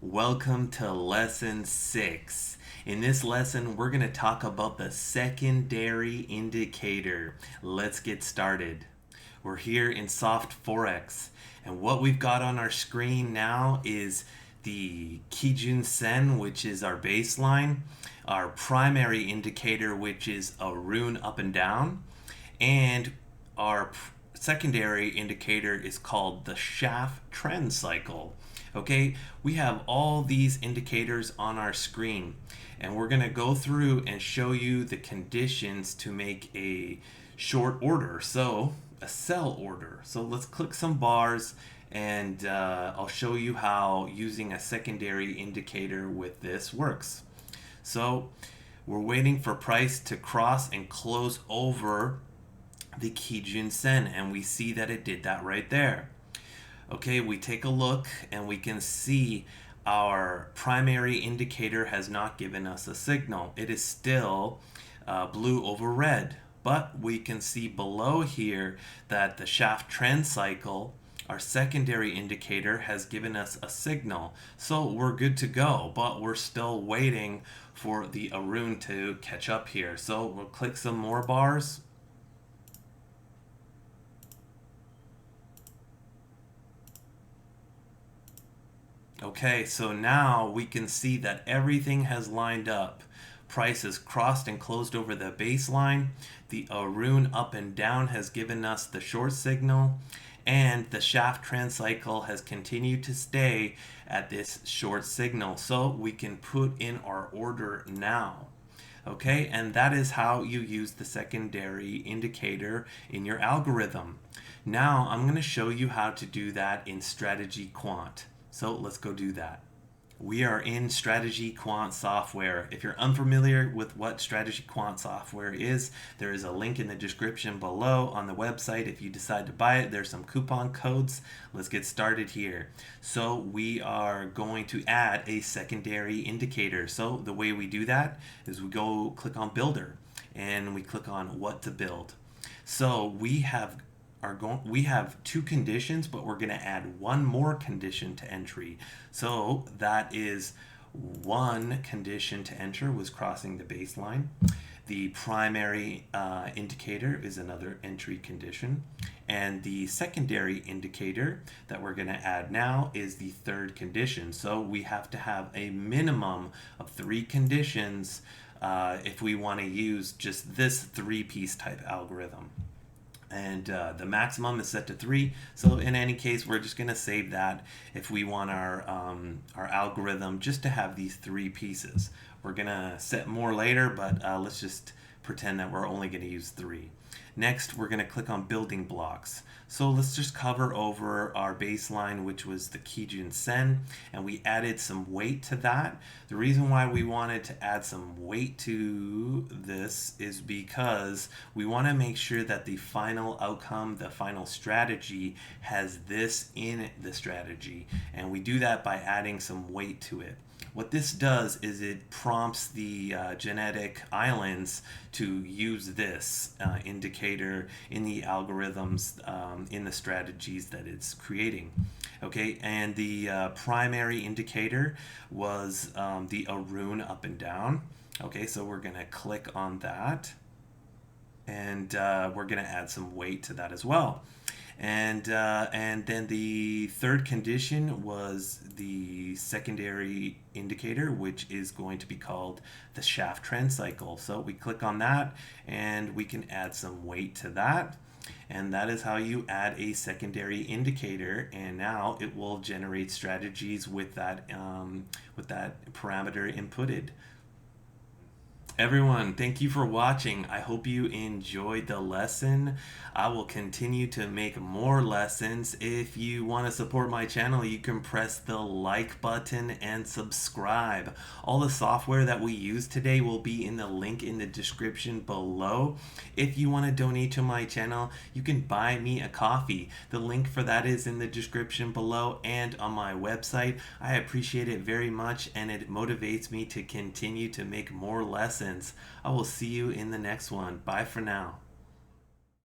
Welcome to lesson 6. In this lesson, we're going to talk about the secondary indicator. Let's get started. We're here in Soft Forex, and what we've got on our screen now is the Kijun Sen, which is our baseline, our primary indicator, which is a rune up and down, and our secondary indicator is called the Schaff trend cycle. Okay, we have all these indicators on our screen, and we're going to go through and show you the conditions to make a short order, so a sell order. So let's click some bars, and I'll show you how using a secondary indicator with this works. So we're waiting for price to cross and close over the Kijun Sen, and we see that it did that right there. Okay, we take a look and we can see our primary indicator has not given us a signal. It is still blue over red, but we can see below here that the Schaff trend cycle, our secondary indicator, has given us a signal. So we're good to go, but we're still waiting for the Arun to catch up here. So we'll click some more bars. Okay, so now we can see that everything has lined up. Price has crossed and closed over the baseline. The Arun up and down has given us the short signal, and the Schaff trend cycle has continued to stay at this short signal. So we can put in our order now. Okay, and that is how you use the secondary indicator in your algorithm. Now I'm going to show you how to do that in Strategy Quant. So let's go do that. We are in Strategy Quant software. If you're unfamiliar with what Strategy Quant software is, there is a link in the description below on the website. If you decide to buy it, there's some coupon codes. Let's get started here. So we are going to add a secondary indicator. So the way we do that is we go click on Builder and we click on What to Build. So we have two conditions, but we're going to add one more condition to entry. So that is one condition to enter was crossing the baseline. The primary indicator is another entry condition. And the secondary indicator that we're going to add now is the third condition. So we have to have a minimum of 3 conditions if we want to use just this 3-piece type algorithm. And the maximum is set to 3. So in any case, we're just going to save that if we want our algorithm just to have these 3 pieces. We're going to set more later, but let's just pretend that we're only going to use 3. Next, we're going to click on Building Blocks. So let's just cover over our baseline, which was the Kijun Sen, and we added some weight to that. The reason why we wanted to add some weight to this is because we want to make sure that the final outcome, the final strategy, has this in the strategy, and we do that by adding some weight to it. What this does is it prompts the genetic islands to use this indicator in the algorithms, in the strategies that it's creating. Okay, and the primary indicator was the Arun up and down. Okay, so we're going to click on that, and we're going to add some weight to that as well. And then the third condition was the secondary indicator, which is going to be called the Schaff trend cycle. So we click on that, and we can add some weight to that. And that is how you add a secondary indicator, and now it will generate strategies with that parameter inputted. Everyone, thank you for watching. I hope you enjoyed the lesson. I will continue to make more lessons. If you want to support my channel, you can press the like button and subscribe. All the software that we use today will be in the link in the description below. If you want to donate to my channel, you can buy me a coffee. The link for that is in the description below and on my website. I appreciate it very much, and it motivates me to continue to make more lessons. I will see you in the next one. Bye for now.